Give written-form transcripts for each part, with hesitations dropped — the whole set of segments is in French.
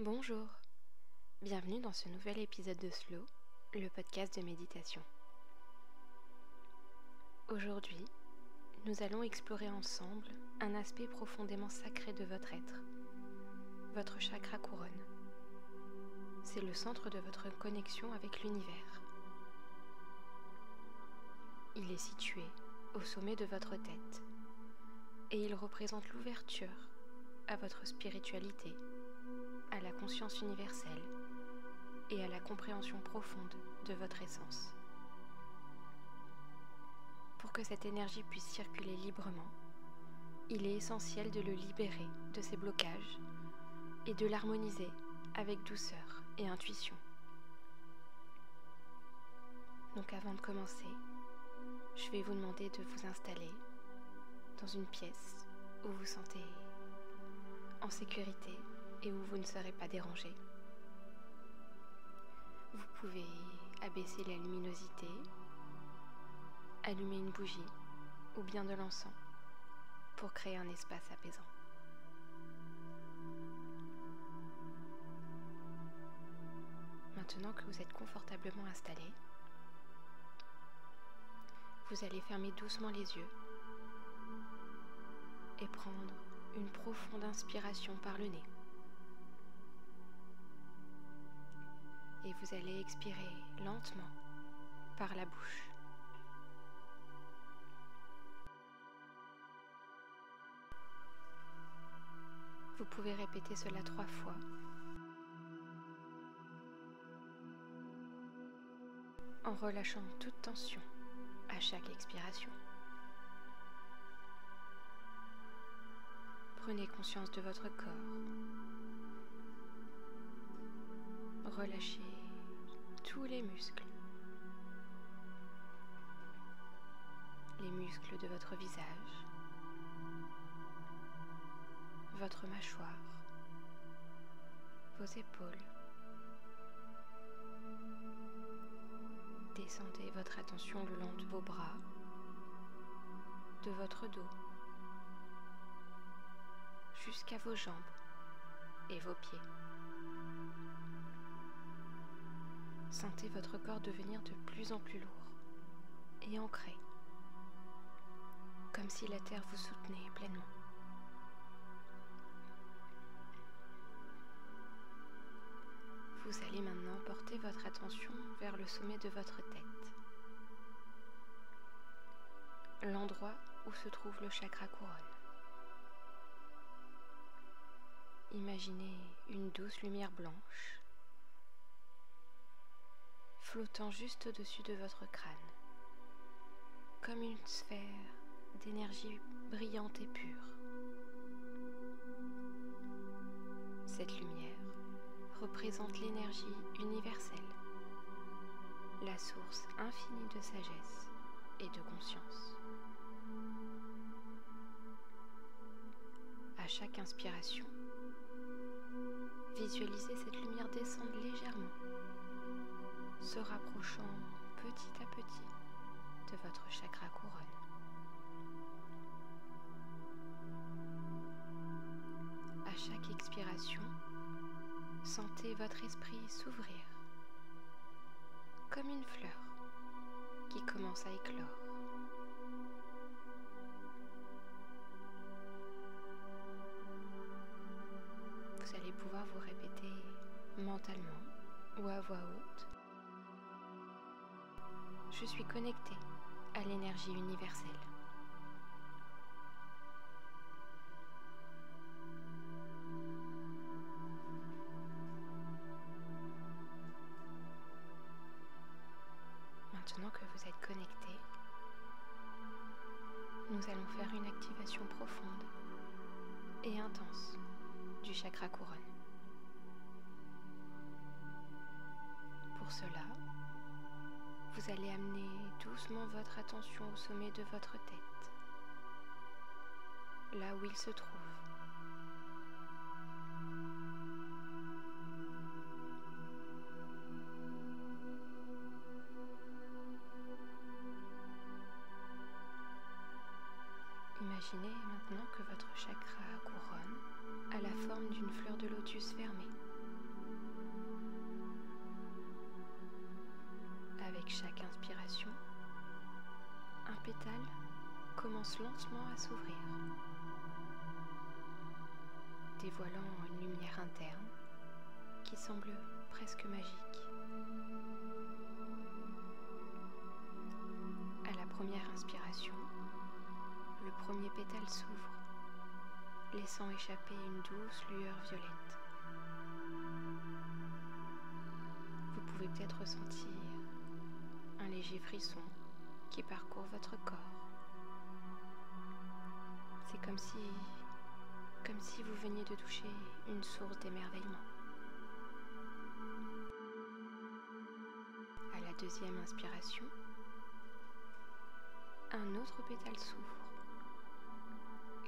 Bonjour, bienvenue dans ce nouvel épisode de Slow, le podcast de méditation. Aujourd'hui, nous allons explorer ensemble un aspect profondément sacré de votre être, votre chakra couronne. C'est le centre de votre connexion avec l'univers. Il est situé au sommet de votre tête et il représente l'ouverture à votre spiritualité, à la conscience universelle et à la compréhension profonde de votre essence. Pour que cette énergie puisse circuler librement, il est essentiel de le libérer de ses blocages et de l'harmoniser avec douceur et intuition. Donc avant de commencer, je vais vous demander de vous installer dans une pièce où vous vous sentez en sécurité et où vous ne serez pas dérangé. Vous pouvez abaisser la luminosité, allumer une bougie ou bien de l'encens pour créer un espace apaisant. Maintenant que vous êtes confortablement installé, vous allez fermer doucement les yeux et prendre une profonde inspiration par le nez. Et vous allez expirer lentement par la bouche. Vous pouvez répéter cela 3 fois. En relâchant toute tension à chaque expiration. Prenez conscience de votre corps. Relâchez tous les muscles de votre visage, votre mâchoire, vos épaules. Descendez votre attention le long de vos bras, de votre dos, jusqu'à vos jambes et vos pieds. Sentez votre corps devenir de plus en plus lourd et ancré, comme si la terre vous soutenait pleinement. Vous allez maintenant porter votre attention vers le sommet de votre tête, l'endroit où se trouve le chakra couronne. Imaginez une douce lumière blanche flottant juste au-dessus de votre crâne, comme une sphère d'énergie brillante et pure. Cette lumière représente l'énergie universelle, la source infinie de sagesse et de conscience. À chaque inspiration, visualisez cette lumière descendre légèrement, se rapprochant petit à petit de votre chakra couronne. À chaque expiration, sentez votre esprit s'ouvrir, comme une fleur qui commence à éclore. Vous allez pouvoir vous répéter mentalement ou à voix haute: je suis connecté à l'énergie universelle. Maintenant que vous êtes connecté, nous allons faire une activation profonde et intense du chakra couronne. Pour cela, vous allez amener doucement votre attention au sommet de votre tête, là où il se trouve. Imaginez maintenant que votre chakra couronne a la forme d'une fleur de lotus fermée, Avec chaque inspiration, un pétale commence lentement à s'ouvrir, dévoilant une lumière interne qui semble presque magique. À la première inspiration, le premier pétale s'ouvre, laissant échapper une douce lueur violette. Vous pouvez peut-être ressentir un léger frisson qui parcourt votre corps. C'est comme si vous veniez de toucher une source d'émerveillement. À la deuxième inspiration, un autre pétale s'ouvre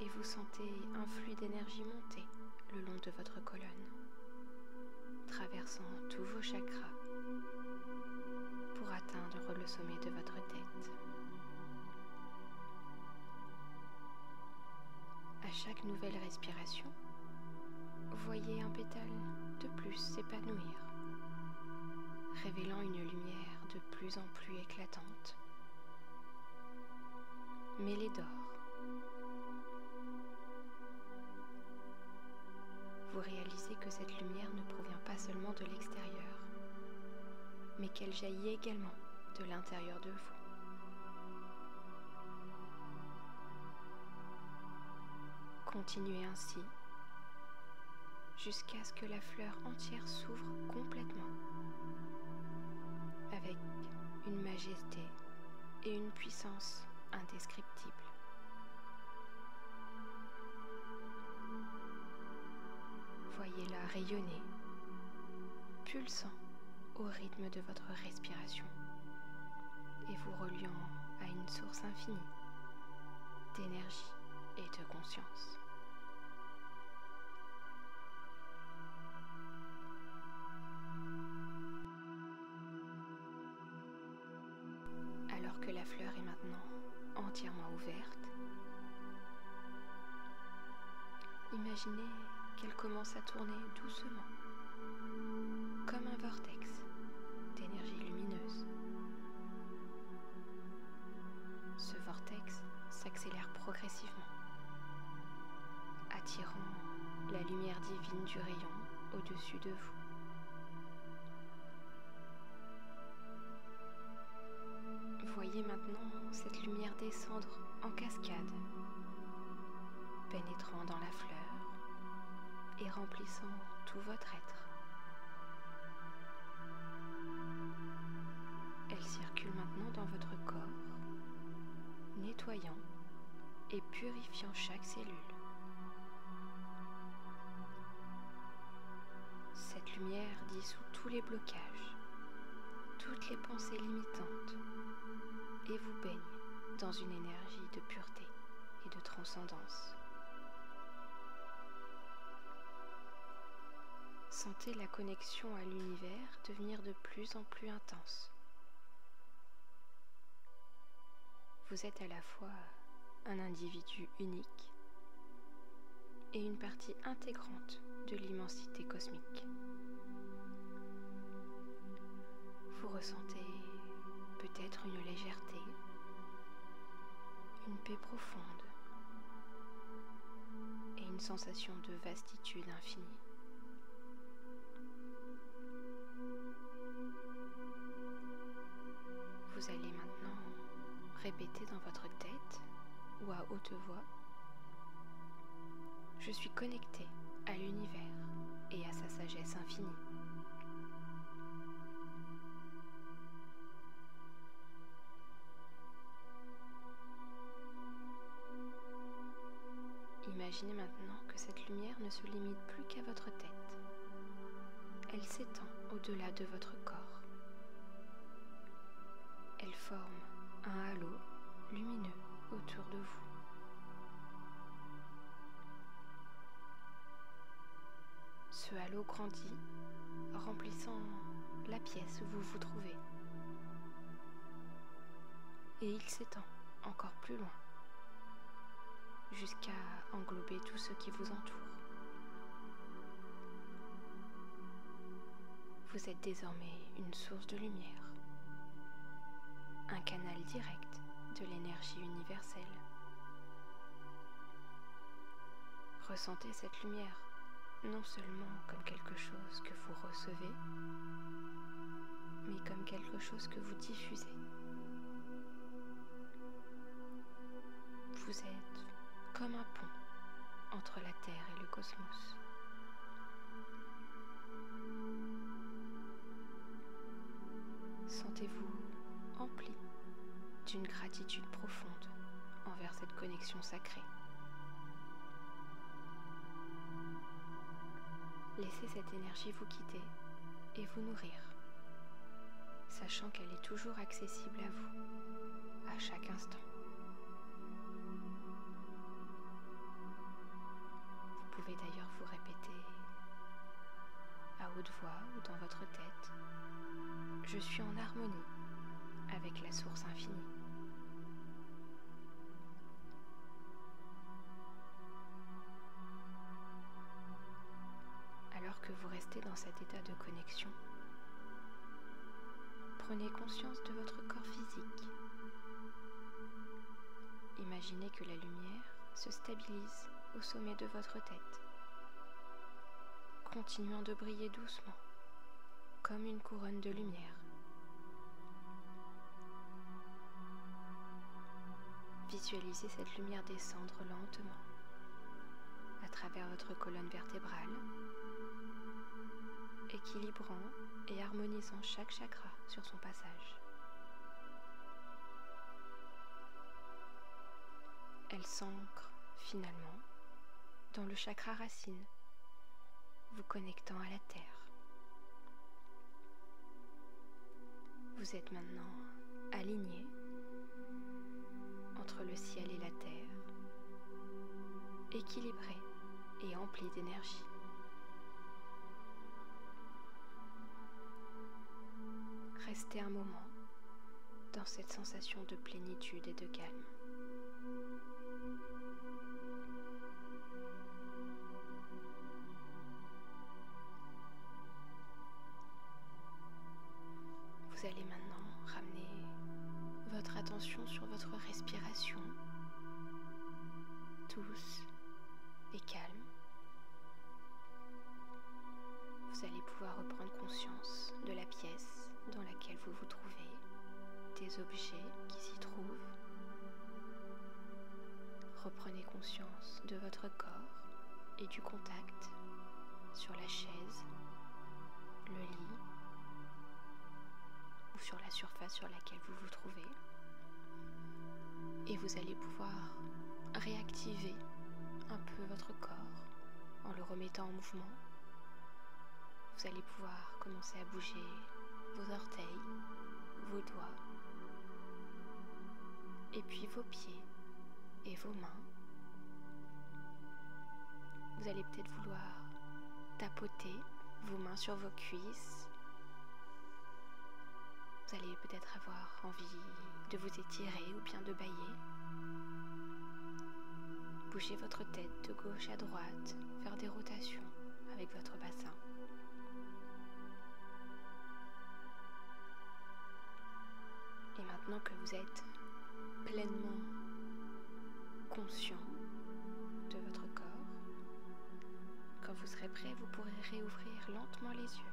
et vous sentez un flux d'énergie monter le long de votre colonne, traversant tous vos chakras pour atteindre le sommet de votre tête. À chaque nouvelle respiration, voyez un pétale de plus s'épanouir, révélant une lumière de plus en plus éclatante, mêlée d'or. Vous réalisez que cette lumière ne provient pas seulement de l'extérieur, mais qu'elle jaillit également de l'intérieur de vous. Continuez ainsi jusqu'à ce que la fleur entière s'ouvre complètement, avec une majesté et une puissance indescriptibles. Voyez-la rayonner, pulsant au rythme de votre respiration et vous reliant à une source infinie d'énergie et de conscience. Alors que la fleur est maintenant entièrement ouverte, imaginez qu'elle commence à tourner doucement, comme un vortex d'énergie lumineuse. Ce vortex s'accélère progressivement, attirant la lumière divine du rayon au-dessus de vous. Voyez maintenant cette lumière descendre en cascade, pénétrant dans la fleur et remplissant tout votre être. Elle circule maintenant dans votre corps, nettoyant et purifiant chaque cellule. Cette lumière dissout tous les blocages, toutes les pensées limitantes et vous baigne dans une énergie de pureté et de transcendance. Sentez la connexion à l'univers devenir de plus en plus intense. Vous êtes à la fois un individu unique et une partie intégrante de l'immensité cosmique. Vous ressentez peut-être une légèreté, une paix profonde et une sensation de vastitude infinie. Vous allez maintenant répéter dans votre tête ou à haute voix: je suis connecté à l'univers et à sa sagesse infinie. Imaginez maintenant que cette lumière ne se limite plus qu'à votre tête. Elle s'étend au-delà de votre corps. Elle forme un halo lumineux autour de vous. Ce halo grandit, remplissant la pièce où vous vous trouvez. Et il s'étend encore plus loin, jusqu'à englober tout ce qui vous entoure. Vous êtes désormais une source de lumière, un canal direct de l'énergie universelle. Ressentez cette lumière non seulement comme quelque chose que vous recevez, mais comme quelque chose que vous diffusez. Vous êtes comme un pont entre la Terre et le cosmos. Sentez-vous empli d'une gratitude profonde envers cette connexion sacrée. Laissez cette énergie vous quitter et vous nourrir, sachant qu'elle est toujours accessible à vous, à chaque instant. Vous pouvez d'ailleurs vous répéter à haute voix ou dans votre tête: je suis en harmonie avec la source infinie. Alors que vous restez dans cet état de connexion, prenez conscience de votre corps physique. Imaginez que la lumière se stabilise au sommet de votre tête, continuant de briller doucement, comme une couronne de lumière. Visualisez cette lumière descendre lentement à travers votre colonne vertébrale, équilibrant et harmonisant chaque chakra sur son passage. Elle s'ancre finalement dans le chakra racine, vous connectant à la terre. Vous êtes maintenant aligné entre le ciel et la terre, équilibré et empli d'énergie. Restez un moment dans cette sensation de plénitude et de calme. Vous allez maintenant ramener votre attention sur votre respiration, douce et calme. Vous allez pouvoir reprendre conscience de la pièce dans laquelle vous vous trouvez, des objets qui s'y trouvent. Reprenez conscience de votre corps et du contact sur la chaise, le lit ou sur la surface sur laquelle vous vous trouvez. Et vous allez pouvoir réactiver un peu votre corps en le remettant en mouvement. Vous allez pouvoir commencer à bouger vos orteils, vos doigts, et puis vos pieds et vos mains. Vous allez peut-être vouloir tapoter vos mains sur vos cuisses. Vous allez peut-être avoir envie de vous étirer ou bien de bâiller. Bougez votre tête de gauche à droite, faire des rotations avec votre bassin. Et maintenant que vous êtes pleinement conscient de votre corps, quand vous serez prêt, vous pourrez réouvrir lentement les yeux.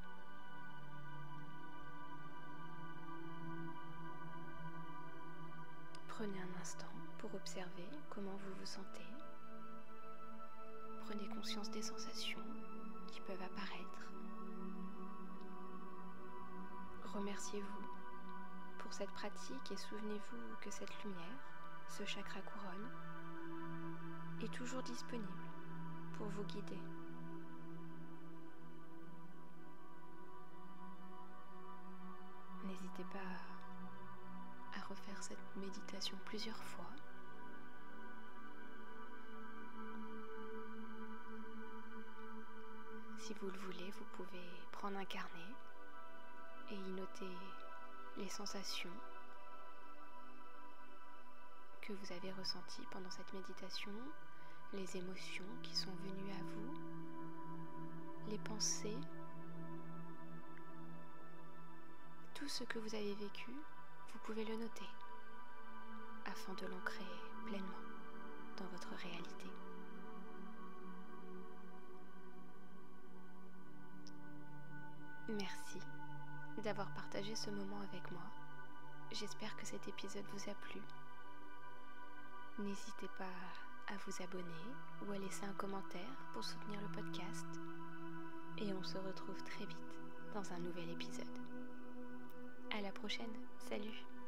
Prenez un instant pour observer comment vous vous sentez. Prenez conscience des sensations qui peuvent apparaître. Remerciez-vous pour cette pratique et souvenez-vous que cette lumière, ce chakra couronne, est toujours disponible pour vous guider. N'hésitez pas à refaire cette méditation plusieurs fois. Si vous le voulez, vous pouvez prendre un carnet et y noter les sensations que vous avez ressenties pendant cette méditation, les émotions qui sont venues à vous, les pensées, tout ce que vous avez vécu, vous pouvez le noter afin de l'ancrer pleinement dans votre réalité. Merci d'avoir partagé ce moment avec moi. J'espère que cet épisode vous a plu. N'hésitez pas à vous abonner ou à laisser un commentaire pour soutenir le podcast. Et on se retrouve très vite dans un nouvel épisode. À la prochaine, salut!